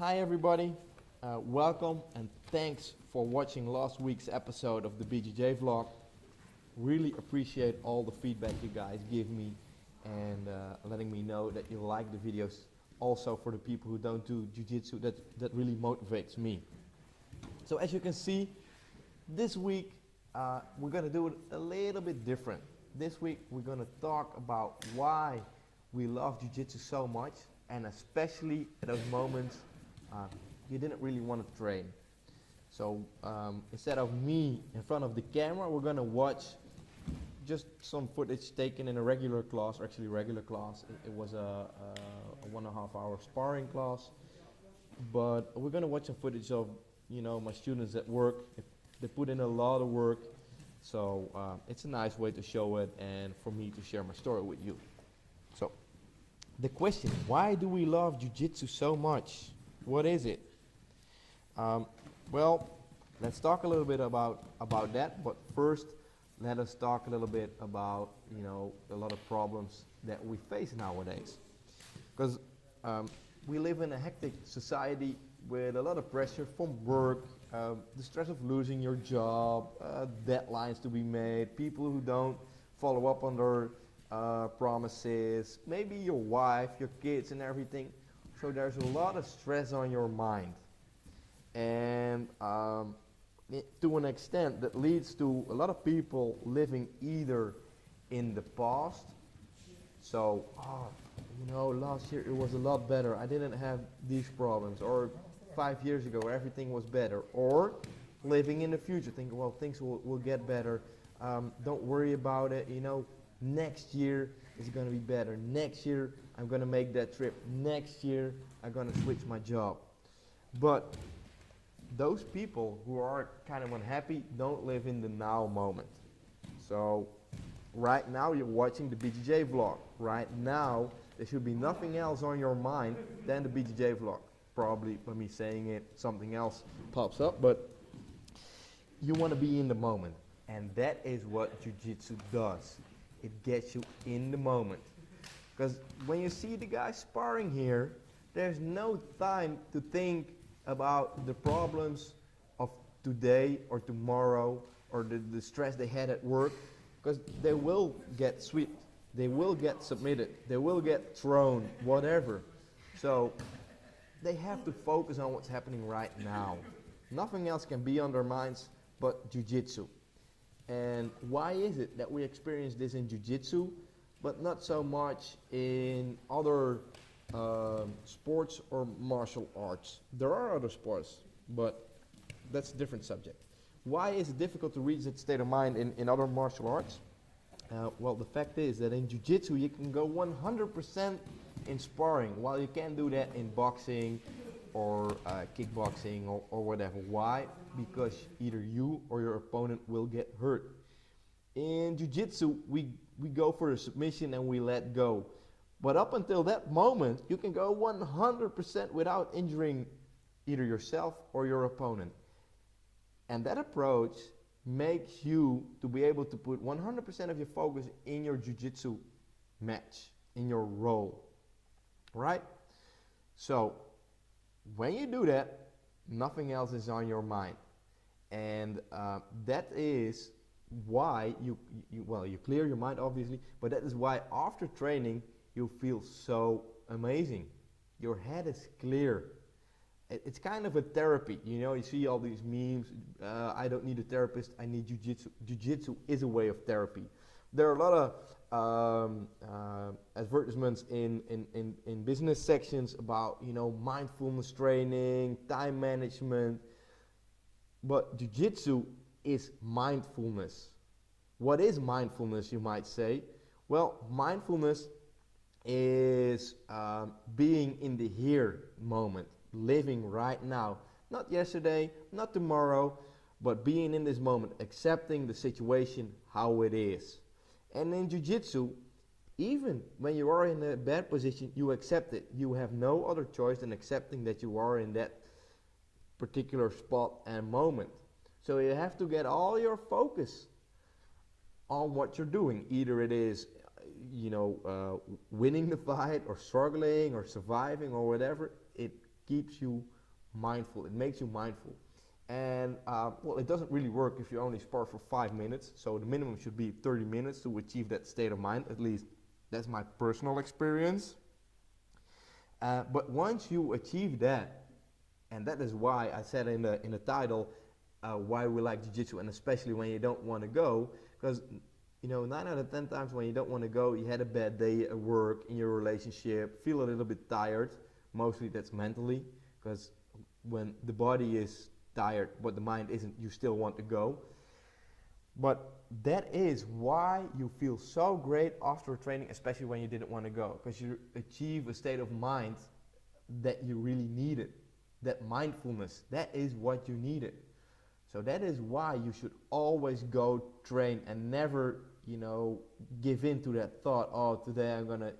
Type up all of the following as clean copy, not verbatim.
Hi everybody, welcome and thanks for watching last week's episode of the BJJ vlog. Really appreciate all the feedback you guys give me and letting me know that you like the videos. Also for the people who don't do Jiu Jitsu, that really motivates me. So as you can see, this week we're going to do it a little bit different. This week we're going to talk about why we love Jiu Jitsu so much, and especially at those moments you didn't really want to train. So instead of me in front of the camera, we're going to watch just some footage taken in a regular class, or actually regular class. It was a 1.5 hour sparring class, but we're going to watch some footage of my students at work. They put in a lot of work, so it's a nice way to show it and for me to share my story with you. So the question, why do we love Jiu Jitsu so much? What is it? Well, let's talk a little bit about that, but first let us talk a little bit about a lot of problems that we face nowadays, because we live in a hectic society with a lot of pressure from work, the stress of losing your job, deadlines to be made, people who don't follow up on their promises, maybe your wife, your kids and everything. So there's a lot of stress on your mind, and to an extent that leads to a lot of people living either in the past, so last year it was a lot better, I didn't have these problems, or 5 years ago everything was better, or living in the future thinking, well, things will get better, don't worry about it, next year is going to be better, next year I'm going to make that trip, next year I'm going to switch my job. But those people who are kind of unhappy don't live in the now moment. So right now you're watching the BJJ vlog. Right now there should be nothing else on your mind than the BJJ vlog. Probably by me saying it, something else pops up, but you want to be in the moment. And that is what Jiu Jitsu does. It gets you in the moment. Because when you see the guys sparring here, there's no time to think about the problems of today or tomorrow, or the stress they had at work, because they will get swept, they will get submitted, they will get thrown, whatever. So they have to focus on what's happening right now. Nothing else can be on their minds but Jiu Jitsu. And why is it that we experience this in Jiu Jitsu, but not so much in other sports or martial arts? There are other sports, but that's a different subject. Why is it difficult to reach that state of mind in other martial arts? Well, the fact is that in Jiu Jitsu you can go 100% in sparring, while you can't do that in boxing or kickboxing or whatever. Why? Because either you or your opponent will get hurt. In Jiu Jitsu we go for a submission and we let go. But up until that moment, you can go 100% without injuring either yourself or your opponent. And that approach makes you to be able to put 100% of your focus in your Jiu-Jitsu match, in your role, right? So when you do that, nothing else is on your mind. And that is why you clear your mind, obviously, but that is why after training you feel so amazing. Your head is clear. It's kind of a therapy, you see all these memes, I don't need a therapist, I need Jiu-Jitsu. Jiu-Jitsu is a way of therapy. There are a lot of advertisements in business sections about mindfulness training, time management, but Jiu-Jitsu is mindfulness. What is mindfulness, you might say? Well, mindfulness is being in the here moment, living right now, not yesterday, not tomorrow, but being in this moment, accepting the situation how it is. And in Jiu-Jitsu, even when you are in a bad position, you accept it. You have no other choice than accepting that you are in that particular spot and moment. So you have to get all your focus on what you're doing. Either it is winning the fight or struggling or surviving or whatever. It keeps you mindful. It makes you mindful. And well, it doesn't really work if you only spar for 5 minutes. So the minimum should be 30 minutes to achieve that state of mind. At least that's my personal experience. But once you achieve that, and that is why I said in the title, why we like Jiu-Jitsu, and especially when you don't want to go, because 9 out of 10 times when you don't want to go, you had a bad day at work, in your relationship, feel a little bit tired. Mostly that's mentally, because when the body is tired but the mind isn't, you still want to go. But that is why you feel so great after training, especially when you didn't want to go, because you achieve a state of mind that you really needed. That mindfulness, that is what you needed. So that is why you should always go train and never, give in to that thought, oh, today I'm gonna,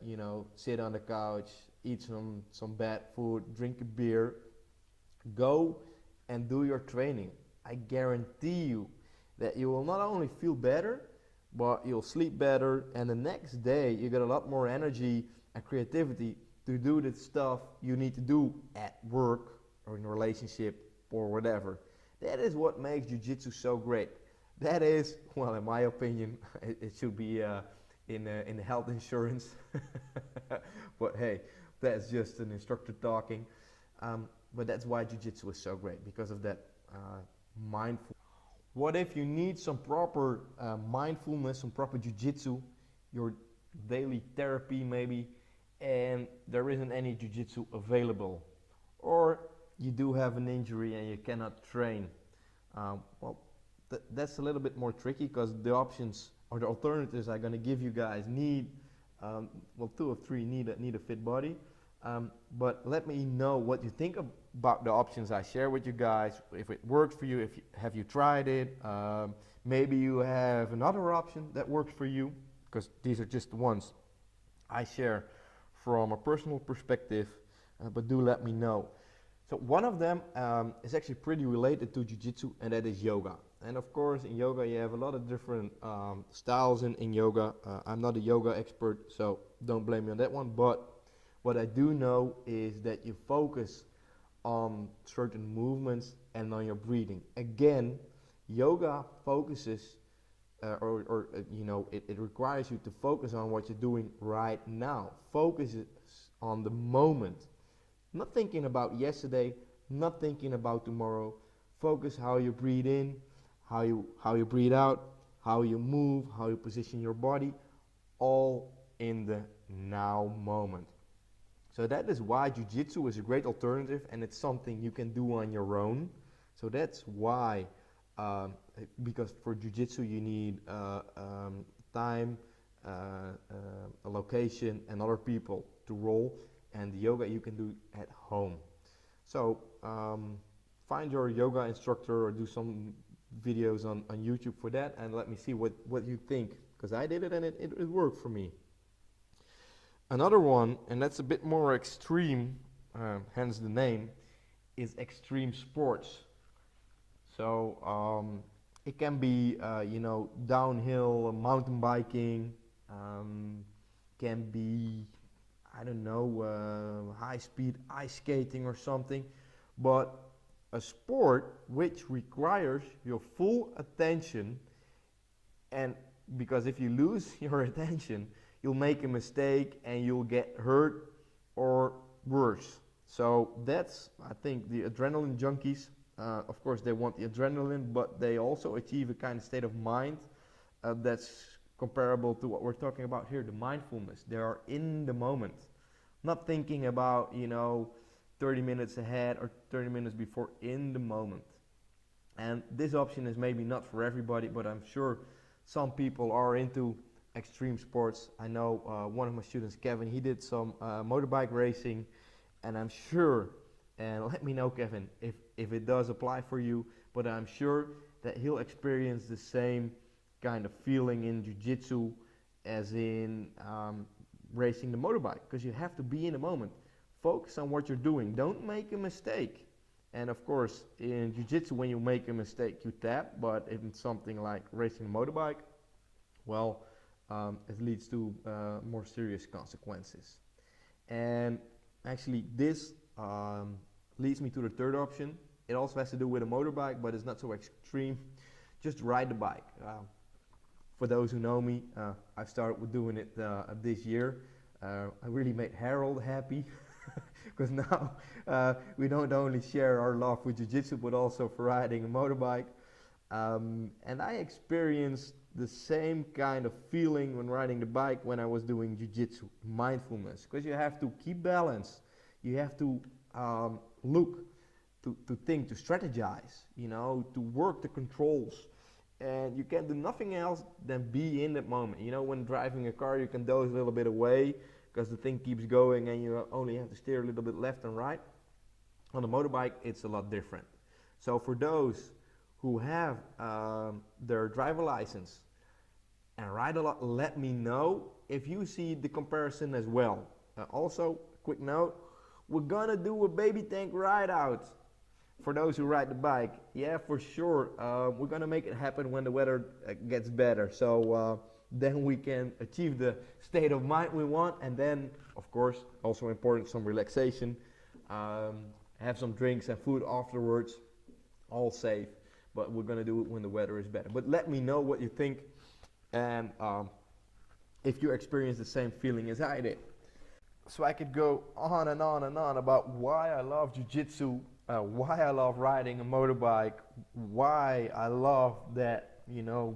sit on the couch, eat some bad food, drink a beer. Go and do your training. I guarantee you that you will not only feel better, but you'll sleep better, and the next day you get a lot more energy and creativity to do the stuff you need to do at work or in a relationship or whatever. That is what makes Jiu-Jitsu so great. That is, well, in my opinion, it should be in health insurance. But hey, that's just an instructor talking. But that's why Jiu-Jitsu is so great, because of that mindful. What if you need some proper mindfulness, some proper Jiu-Jitsu, your daily therapy maybe, and there isn't any Jiu-Jitsu available? Or you do have an injury and you cannot train. That's a little bit more tricky, because the options or the alternatives I'm going to give you guys need, 2 of 3 need a fit body. But let me know what you think about the options I share with you guys. If it works for you, have you tried it? Maybe you have another option that works for you, because these are just the ones I share from a personal perspective. But do let me know. So one of them is actually pretty related to Jiu-Jitsu, and that is yoga. And of course, in yoga you have a lot of different styles in yoga. I'm not a yoga expert, so don't blame me on that one. But what I do know is that you focus on certain movements and on your breathing. Again, yoga focuses, it requires you to focus on what you're doing right now. Focus on the moment. Not thinking about yesterday, not thinking about tomorrow. Focus how you breathe in, how you breathe out, how you move, how you position your body, all in the now moment. So that is why Jiu-Jitsu is a great alternative, and it's something you can do on your own. So that's why, because for Jiu-Jitsu you need time, a location, and other people to roll. And the yoga you can do at home. So find your yoga instructor or do some videos on YouTube for that, and let me see what you think, because I did it and it worked for me. Another one, and that's a bit more extreme, hence the name, is extreme sports. So it can be downhill mountain biking, can be, I don't know, high-speed ice skating or something, but a sport which requires your full attention, and because if you lose your attention, you'll make a mistake and you'll get hurt or worse. So that's, I think, the adrenaline junkies. Of course, they want the adrenaline, but they also achieve a kind of state of mind that's comparable to what we're talking about here, the mindfulness. They are in the moment, not thinking about 30 minutes ahead or 30 minutes before, in the moment. And this option is maybe not for everybody, but I'm sure some people are into extreme sports. I know one of my students, Kevin, he did some motorbike racing, and I'm sure, and let me know, Kevin, if it does apply for you, but I'm sure that he'll experience the same kind of feeling in Jiu-Jitsu as in racing the motorbike, because you have to be in the moment. Focus on what you're doing. Don't make a mistake. And of course, in Jiu-Jitsu, when you make a mistake, you tap, but in something like racing a motorbike, well, it leads to more serious consequences. And actually, this leads me to the third option. It also has to do with a motorbike, but it's not so extreme. Just ride the bike. For those who know me, I started with doing it this year. I really made Harold happy because now we don't only share our love for Jiu Jitsu, but also for riding a motorbike. And I experienced the same kind of feeling when riding the bike when I was doing Jiu Jitsu, mindfulness, because you have to keep balance. You have to look, to think, to strategize, you know, to work the controls. And you can do nothing else than be in that moment. You know, when driving a car, you can doze a little bit away because the thing keeps going and you only have to steer a little bit left and right. On a motorbike, it's a lot different. So for those who have their driver license and ride a lot, let me know if you see the comparison as well. Also, quick note, we're gonna do a Babytank ride out. For those who ride the bike, yeah, for sure. We're gonna make it happen when the weather gets better. So then we can achieve the state of mind we want, and then, of course, also important, some relaxation. Have some drinks and food afterwards, all safe. But we're gonna do it when the weather is better. But let me know what you think, and if you experience the same feeling as I did. So I could go on and on and on about why I love Jiu Jitsu. Why I love riding a motorbike, why I love that, you know,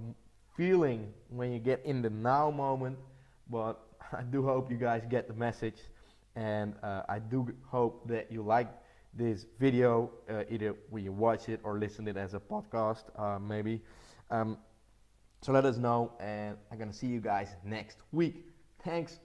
feeling when you get in the now moment. But I do hope you guys get the message, and I do hope that you like this video, either when you watch it or listen to it as a podcast, maybe. So let us know, and I'm gonna see you guys next week. Thanks